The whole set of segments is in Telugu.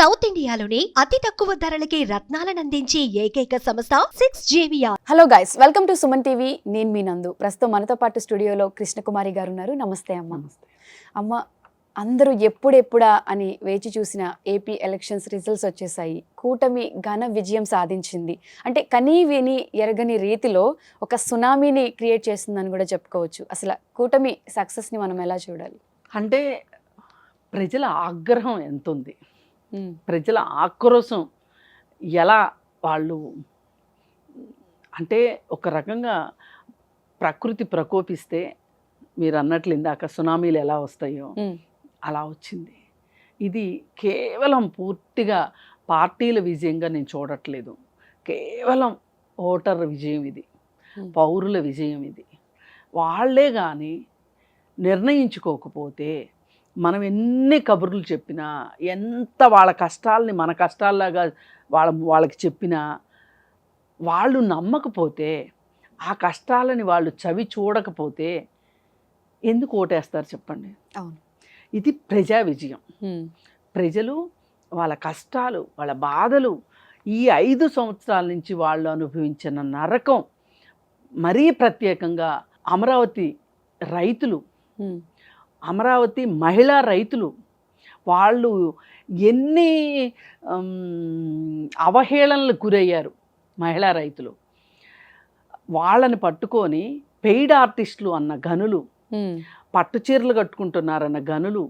సౌత్ ఇండియాలోని అతి తక్కువ ధరలకి రత్నాలనందించే ఏకైక సంస్థ 6JVR. Hello guys, welcome to Suman TV. నేను మీ నందు. ప్రస్తుతం మనతో పాటు స్టూడియోలో కృష్ణకుమారి గారు ఉన్నారు. నమస్తే అమ్మ. అమ్మ, అందరూ ఎప్పుడెప్పుడా అని వేచి చూసిన ఏపీ ఎలక్షన్స్ రిజల్ట్స్ వచ్చేసాయి. కూటమి ఘన విజయం సాధించింది. అంటే కనీ విని ఎరగని రీతిలో ఒక సునామీని క్రియేట్ చేస్తుందని కూడా చెప్పుకోవచ్చు. అసలు కూటమి సక్సెస్ని మనం ఎలా చూడాలి? అంటే ప్రజల ఆగ్రహం ఎంత ఉంది, ప్రజల ఆక్రోశం ఎలా వాళ్ళు, అంటే ఒక రకంగా ప్రకృతి ప్రకోపిస్తే మీరు అన్నట్లు ఇందాక సునామీలు ఎలా వస్తాయో అలా వచ్చింది. ఇది కేవలం పూర్తిగా పార్టీల విజయంగా నేను చూడట్లేదు. కేవలం ఓటర్ విజయం ఇది, పౌరుల విజయం ఇది. వాళ్ళే కానీ నిర్ణయించుకోకపోతే మనం ఎన్ని కబుర్లు చెప్పినా, ఎంత వాళ్ళ కష్టాలని మన కష్టాల్లాగా వాళ్ళకి చెప్పినా, వాళ్ళు నమ్మకపోతే, ఆ కష్టాలని వాళ్ళు చవి చూడకపోతే ఎందుకు ఓటేస్తారు చెప్పండి? అవును, ఇది ప్రజా విజయం. ప్రజలు వాళ్ళ కష్టాలు, వాళ్ళ బాధలు, ఈ 5 సంవత్సరాల నుంచి వాళ్ళు అనుభవించిన నరకం, మరీ ప్రత్యేకంగా అమరావతి రైతులు, అమరావతి మహిళా రైతులు, వాళ్ళు ఎన్ని అవహేళనలకు గురయ్యారు మహిళా రైతులు. వాళ్ళని పట్టుకొని పెయిడ్ ఆర్టిస్టులు అన్న గనులు, పట్టు చీరలు కట్టుకుంటున్నారన్న గనులు,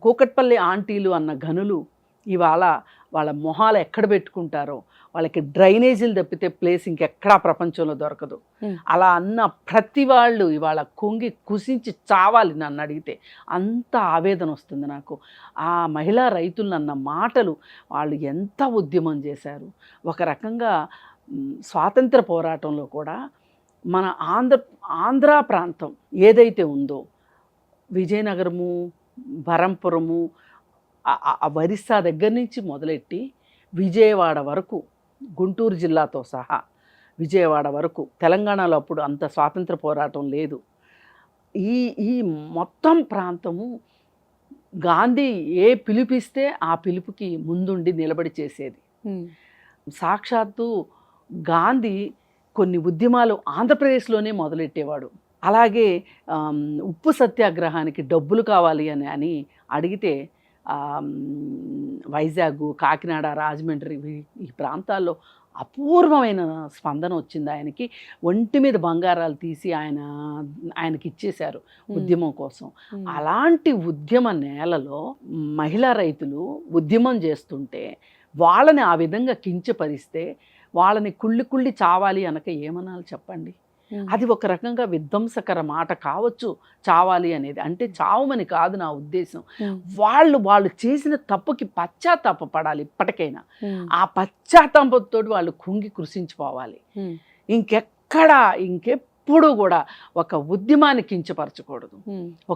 కూకట్పల్లి ఆంటీలు అన్న గనులు ఇవాళ వాళ్ళ మొహాలు ఎక్కడ పెట్టుకుంటారో, వాళ్ళకి డ్రైనేజీలు తప్పితే ప్లేస్ ఇంకెక్కడా ప్రపంచంలో దొరకదు. అలా అన్న ప్రతి వాళ్ళు ఇవాళ కుంగి కుసించి చావాలి నన్ను అడిగితే. అంత ఆవేదన వస్తుంది నాకు. ఆ మహిళా రైతులు అన్న మాటలు, వాళ్ళు ఎంత ఉద్యమం చేశారు. ఒక రకంగా స్వాతంత్ర పోరాటంలో కూడా మన ఆంధ్ర ప్రాంతం ఏదైతే ఉందో, విజయనగరము, బరంపురము, ఒరిస్సా దగ్గర నుంచి మొదలెట్టి విజయవాడ వరకు, గుంటూరు జిల్లాతో సహా విజయవాడ వరకు, తెలంగాణలో అప్పుడు అంత స్వాతంత్ర పోరాటం లేదు. ఈ మొత్తం ప్రాంతము గాంధీ ఏ పిలుపిస్తే ఆ పిలుపుకి ముందుండి నిలబడి చేసేది. సాక్షాత్తు గాంధీ కొన్ని ఉద్యమాలు ఆంధ్రప్రదేశ్లోనే మొదలెట్టేవాడు. అలాగే ఉప్పు సత్యాగ్రహానికి డబ్బులు కావాలి అని అడిగితే వైజాగ్, కాకినాడ, రాజమండ్రి ఈ ప్రాంతాల్లో అపూర్వమైన స్పందన వచ్చింది ఆయనకి. ఒంటి మీద బంగారాలు తీసి ఆయనకి ఇచ్చేశారు ఉద్యమం కోసం. అలాంటి ఉద్యమ నేలలో మహిళా రైతులు ఉద్యమం చేస్తుంటే వాళ్ళని ఆ విధంగా కించపరిస్తే, వాళ్ళని కుళ్ళి చావాలి అనక ఏమనాలి చెప్పండి? అది ఒక రకంగా విధ్వంసకర మాట కావచ్చు చావాలి అనేది. అంటే చావమని కాదు నా ఉద్దేశం. వాళ్ళు చేసిన తప్పుకి పశ్చాత్తాపపడాలి ఇప్పటికైనా. ఆ పశ్చాత్తాపంతో వాళ్ళు కుంగి కృషించిపోవాలి. ఇంకెప్పుడు కూడా ఒక ఉద్యమాన్ని కించపరచకూడదు,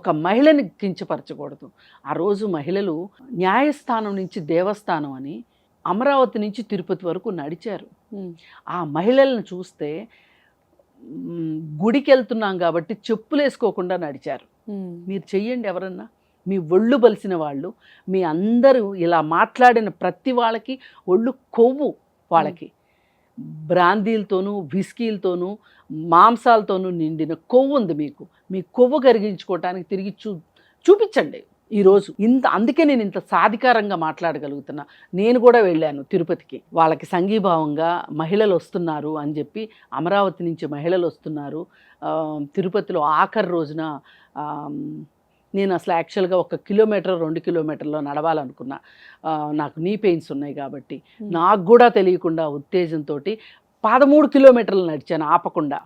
ఒక మహిళని కించపరచకూడదు. ఆ రోజు మహిళలు న్యాయస్థానం నుంచి దేవస్థానం అని అమరావతి నుంచి తిరుపతి వరకు నడిచారు. ఆ మహిళలను చూస్తే గుడికి వెళ్తున్నాం కాబట్టి చెప్పులు వేసుకోకుండా నడిచారు. మీరు చెయ్యండి ఎవరన్నా, మీ ఒళ్ళు బలిసిన వాళ్ళు, మీ అందరూ ఇలా మాట్లాడిన ప్రతి వాళ్ళకి ఒళ్ళు కొవ్వు, వాళ్ళకి బ్రాందీలతోనూ విస్కీలతోనూ మాంసాలతోనూ నిండిన కొవ్వు ఉంది మీకు. మీ కొవ్వు కరిగించుకోవటానికి తిరిగి చూపించండి ఈరోజు. అందుకే నేను ఇంత సాధికారంగా మాట్లాడగలుగుతున్నా. నేను కూడా వెళ్ళాను తిరుపతికి. వాళ్ళకి సంఘీభావంగా మహిళలు వస్తున్నారు అని చెప్పి, అమరావతి నుంచి మహిళలు వస్తున్నారు. తిరుపతిలో ఆఖరి రోజున నేను అసలు యాక్చువల్గా 1 కిలోమీటర్ 2 కిలోమీటర్లో నడవాలనుకున్నా. నాకు నీ పెయిన్స్ ఉన్నాయి కాబట్టి. నాకు కూడా తెలియకుండా ఉత్తేజంతో 13 కిలోమీటర్లు నడిచాను ఆపకుండా.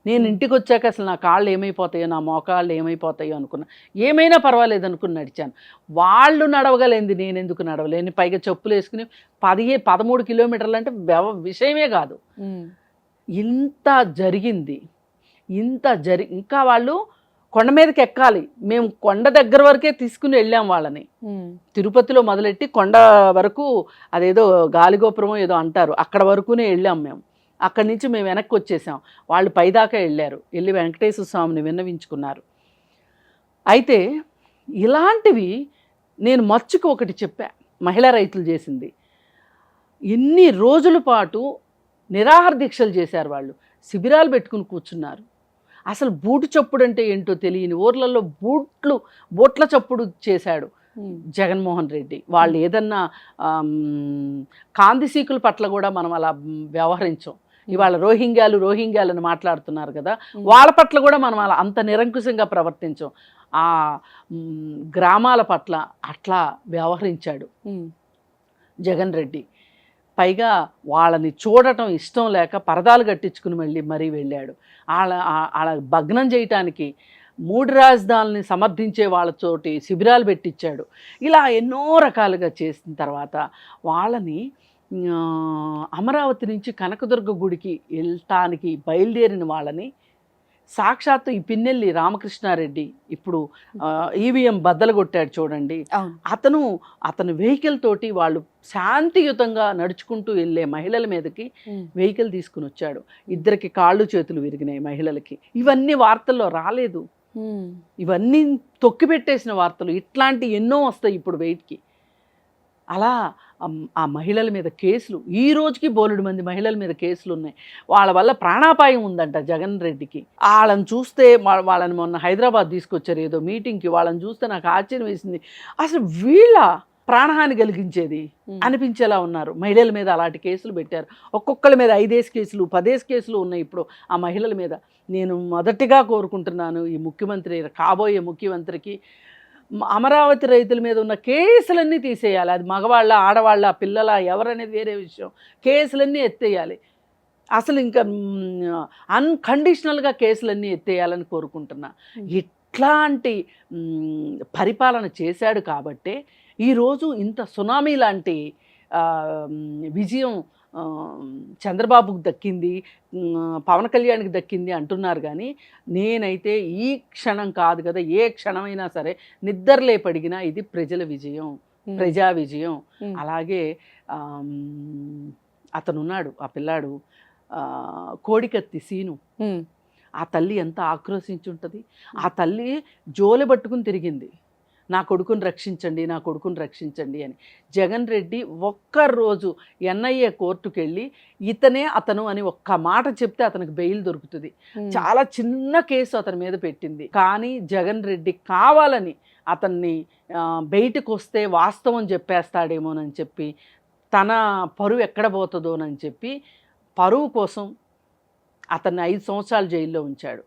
నేను ఇంటికి వచ్చాక అసలు నా కాళ్ళు ఏమైపోతాయో, నా మోకాళ్ళు ఏమైపోతాయో అనుకున్నా. ఏమైనా పర్వాలేదు అనుకుని నడిచాను. వాళ్ళు నడవగలేంది నేను ఎందుకు నడవలేని? పైగా చెప్పులు వేసుకుని 13 కిలోమీటర్లు అంటే విషయమే కాదు. ఇంత జరిగింది, ఇంకా వాళ్ళు కొండ మీదకి ఎక్కాలి. మేము కొండ దగ్గర వరకే తీసుకుని వెళ్ళాం వాళ్ళని. తిరుపతిలో మొదలెట్టి కొండ వరకు, అదేదో గాలిగోపురమో ఏదో అంటారు, అక్కడ వరకునే వెళ్ళాం మేము. అక్కడి నుంచి మేము వెనక్కి వచ్చేసాం. వాళ్ళు పైదాకా వెళ్ళి వెంకటేశ్వర స్వామిని విన్నవించుకున్నారు. అయితే ఇలాంటివి నేను మచ్చుకు ఒకటి చెప్పా. మహిళా రైతులు చేసింది. ఎన్ని రోజుల పాటు నిరాహార దీక్షలు చేశారు వాళ్ళు, శిబిరాలు పెట్టుకుని కూర్చున్నారు. అసలు బూటు చప్పుడు అంటే ఏంటో తెలియని ఊర్లలో బూట్ల చప్పుడు చేశాడు జగన్మోహన్ రెడ్డి. వాళ్ళు ఏదన్నా కాందిసీకుల పట్ల కూడా మనం అలా వ్యవహరించాం. ఇవాళ రోహింగ్యాలని మాట్లాడుతున్నారు కదా, వాళ్ళ పట్ల కూడా మనం అలా అంత నిరంకుశంగా ప్రవర్తించాం. ఆ గ్రామాల పట్ల అట్లా వ్యవహరించాడు జగన్ రెడ్డి. పైగా వాళ్ళని చూడటం ఇష్టం లేక పరదాలు కట్టించుకుని మరీ వెళ్ళాడు. వాళ్ళ భగ్నం చేయటానికి 3 రాజధానులని సమర్థించే వాళ్ళతోటి శిబిరాలు పెట్టించాడు. ఇలా ఎన్నో రకాలుగా చేసిన తర్వాత వాళ్ళని అమరావతి నుంచి కనకదుర్గ గుడికి వెళ్ళటానికి బయలుదేరిన వాళ్ళని సాక్షాత్తు ఈ పిన్నెల్లి రామకృష్ణారెడ్డి ఇప్పుడు ఈవీఎం బద్దలు కొట్టాడు చూడండి. అతను వెహికల్ తోటి వాళ్ళు శాంతియుతంగా నడుచుకుంటూ వెళ్ళే మహిళల మీదకి వెహికల్ తీసుకుని వచ్చాడు. 2 కాళ్ళు చేతులు విరిగినాయి మహిళలకి. ఇవన్నీ వార్తల్లో రాలేదు, ఇవన్నీ తొక్కిపెట్టేసిన వార్తలు. ఇట్లాంటి ఎన్నో వస్తాయి ఇప్పుడు బయటికి. అలా ఆ మహిళల మీద కేసులు, ఈ రోజుకి బోలెడు మంది మహిళల మీద కేసులు ఉన్నాయి. వాళ్ళ వల్ల ప్రాణాపాయం ఉందంట జగన్ రెడ్డికి. వాళ్ళని చూస్తే వాళ్ళని మొన్న హైదరాబాద్ తీసుకొచ్చారు ఏదో మీటింగ్కి. వాళ్ళని చూస్తే నాకు ఆశ్చర్యం వేసింది. అసలు వీళ్ళ ప్రాణహాని కలిగించేది అనిపించేలా ఉన్నారు. మహిళల మీద అలాంటి కేసులు పెట్టారు. ఒక్కొక్కరి మీద 5 కేసులు 10 కేసులు ఉన్నాయి ఇప్పుడు ఆ మహిళల మీద. నేను మొదటిగా కోరుకుంటున్నాను ఈ ముఖ్యమంత్రి, కాబోయే ముఖ్యమంత్రికి, అమరావతి రైతుల మీద ఉన్న కేసులన్నీ తీసేయాలి. అది మగవాళ్ళ, ఆడవాళ్ళ, పిల్లల, ఎవరనేది వేరే విషయం. కేసులన్నీ ఎత్తేయాలి. అసలు ఇంకా అన్కండిషనల్గా కేసులన్నీ ఎత్తేయాలని కోరుకుంటున్నా. ఇట్లాంటి పరిపాలన చేశాడు కాబట్టే ఈరోజు ఇంత సునామీ లాంటి విజయం చంద్రబాబుకు దక్కింది, పవన్ కళ్యాణ్కి దక్కింది అంటున్నారు. కానీ నేనైతే ఈ క్షణం కాదు కదా, ఏ క్షణమైనా సరే నిద్రలేపడిగినా ఇది ప్రజల విజయం, ప్రజా విజయం. అలాగే అతనున్నాడు, ఆ పిల్లాడు కోడికత్తి సీను, ఆ తల్లి ఎంత ఆక్రోశించుంటుంది. ఆ తల్లి జోలె పట్టుకుని తిరిగింది, నా కొడుకుని రక్షించండి, నా కొడుకుని రక్షించండి అని. జగన్ రెడ్డి ఒక్కరోజు ఎన్ఐఏ కోర్టుకు వెళ్ళి ఇతనే అతను అని ఒక్క మాట చెప్తే అతనికి బెయిల్ దొరుకుతుంది. చాలా చిన్న కేసు అతని మీద పెట్టింది. కానీ జగన్ రెడ్డి కావాలని అతన్ని బయటకు వస్తే వాస్తవం చెప్పేస్తాడేమోనని చెప్పి, తన పరువు ఎక్కడ పోతుందోనని చెప్పి పరువు కోసం అతన్ని 5 సంవత్సరాలు జైల్లో ఉంచాడు.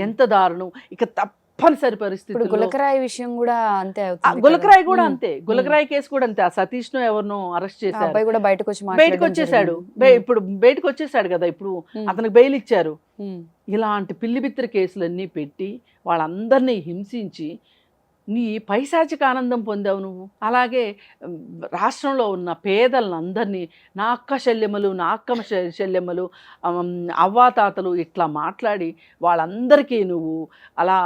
ఎంత దారుణం. ఇక తప్పనిసరి పరిస్థితి. గులకరాయి విషయం కూడా అంతే అవుతుంది. గులకరాయి కూడా అంతే, గులకరాయి కేసు కూడా అంతే. ఆ సతీష్ను ఎవరినో అరెస్ట్ చేశారు, కూడా బయటకు వచ్చేసాడు. ఇప్పుడు బయటకు వచ్చేసాడు కదా, ఇప్పుడు అతనికి బెయిల్ ఇచ్చారు. ఇలాంటి పిల్లిబిత్తిరి కేసులన్నీ పెట్టి వాళ్ళందరినీ హింసించి నీ పైశాచిక ఆనందం పొందావు నువ్వు. అలాగే రాష్ట్రంలో ఉన్న పేదలందరినీ నా అక్క శల్యములు, నా అక్క శల్యములు, అవ్వాతాతలు ఇట్లా మాట్లాడి వాళ్ళందరికీ నువ్వు అలా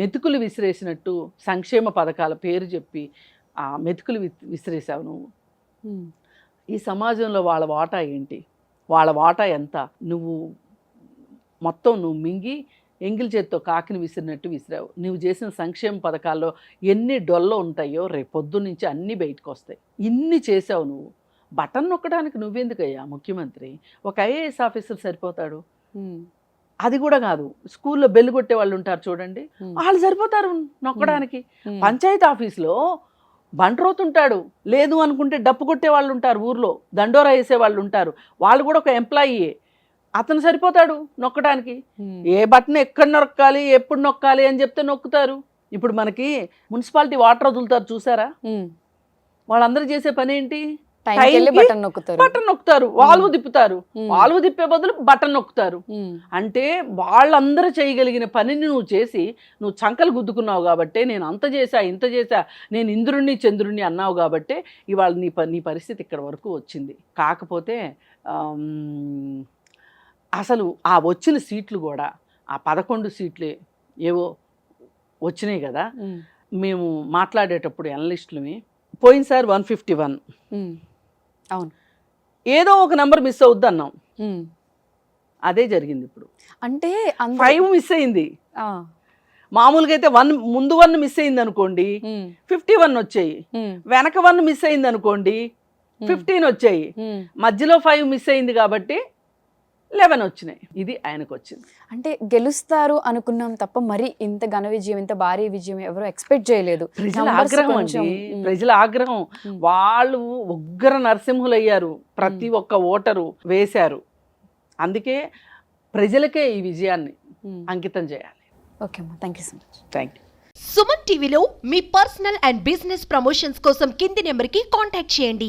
మెతుకులు విసిరేసినట్టు సంక్షేమ పథకాల పేరు చెప్పి ఆ మెతుకులు విసిరేసావు నువ్వు. ఈ సమాజంలో వాళ్ళ వాటా ఏంటి, వాళ్ళ వాటా ఎంత? మొత్తం నువ్వు మింగి ఎంగిల్ చేత్తో కాకిని విసిరినట్టు విసిరావు. నువ్వు చేసిన సంక్షేమ పథకాల్లో ఎన్ని డొల్లో ఉంటాయో రేపు పొద్దున్నుంచి అన్నీ బయటకు వస్తాయి. ఇన్ని చేసావు నువ్వు. బటన్ నొక్కడానికి నువ్వెందుకయ్యా ముఖ్యమంత్రి? ఒక ఐఏఎస్ ఆఫీసర్ సరిపోతాడు. అది కూడా కాదు, స్కూల్లో బెల్లు కొట్టే వాళ్ళు ఉంటారు చూడండి, వాళ్ళు సరిపోతారు నొక్కడానికి. పంచాయతీ ఆఫీస్లో బంట్రోతుంటాడు, లేదు అనుకుంటే డప్పు కొట్టే వాళ్ళు ఉంటారు, ఊర్లో దండోరా వేసే వాళ్ళు ఉంటారు, వాళ్ళు కూడా ఒక ఎంప్లాయీయే. అతను సరిపోతాడు నొక్కడానికి. ఏ బటన్ ఎక్కడ నొక్కాలి, ఎప్పుడు నొక్కాలి అని చెప్తే నొక్కుతారు. ఇప్పుడు మనకి మున్సిపాలిటీ వాటర్ వదులుతారు చూసారా, వాళ్ళందరూ చేసే పని ఏంటి? బటన్ నొక్కుతారు, వాల్వ్ తిప్పుతారు. వాల్వ్ తిప్పే బదులు బటన్ నొక్కుతారు. అంటే వాళ్ళందరూ చేయగలిగిన పనిని నువ్వు చేసి నువ్వు చంకలు గుద్దుకున్నావు కాబట్టే, నేను అంత చేశా ఇంత చేశా, నేను ఇంద్రుణ్ణి చంద్రుణ్ణి అన్నావు కాబట్టే ఇవాళ నీ పరిస్థితి ఇక్కడ వరకు వచ్చింది. కాకపోతే అసలు ఆ వచ్చిన సీట్లు కూడా ఆ 11 సీట్లే ఏవో వచ్చినాయి కదా. మేము మాట్లాడేటప్పుడు అనలిస్టులమి పోయినసారి 151, అవును, ఏదో ఒక నెంబర్ మిస్ అవుద్ది అన్నాం. అదే జరిగింది ఇప్పుడు. అంటే 5 మిస్ అయింది. మామూలుగా అయితే ముందు 1 మిస్ అయింది అనుకోండి 51 వచ్చాయి, వెనక 1 మిస్ అయింది అనుకోండి 15 వచ్చాయి, మధ్యలో 5 మిస్ అయింది కాబట్టి 11 వచ్చినాయి. ఇది ఆయనకు వచ్చింది. అంటే గెలుస్తారు అనుకున్నాం తప్ప మరి ఇంత ఘన విజయం, ఇంత భారీ విజయం ఎవరు ఎక్స్పెక్ట్ చేయలేదు. ప్రజల Numbers ఆగ్రహం కొంచెం, అండి, ప్రజల ఆగ్రహం. వాళ్ళు ఉగ్ర నరసింహులు అయ్యారు, ప్రతి ఒక్క ఓటరు వేశారు. అందుకే ప్రజలకే ఈ విజయాన్ని అంకితం చేయాలి. ఓకే అమ్మా, thank you so much. Thank you. Suman టీవీలో మీ పర్సనల్ అండ్ బిజినెస్ ప్రమోషన్స్ కోసం కింది నెంబర్కి కాంటాక్ట్ చేయండి.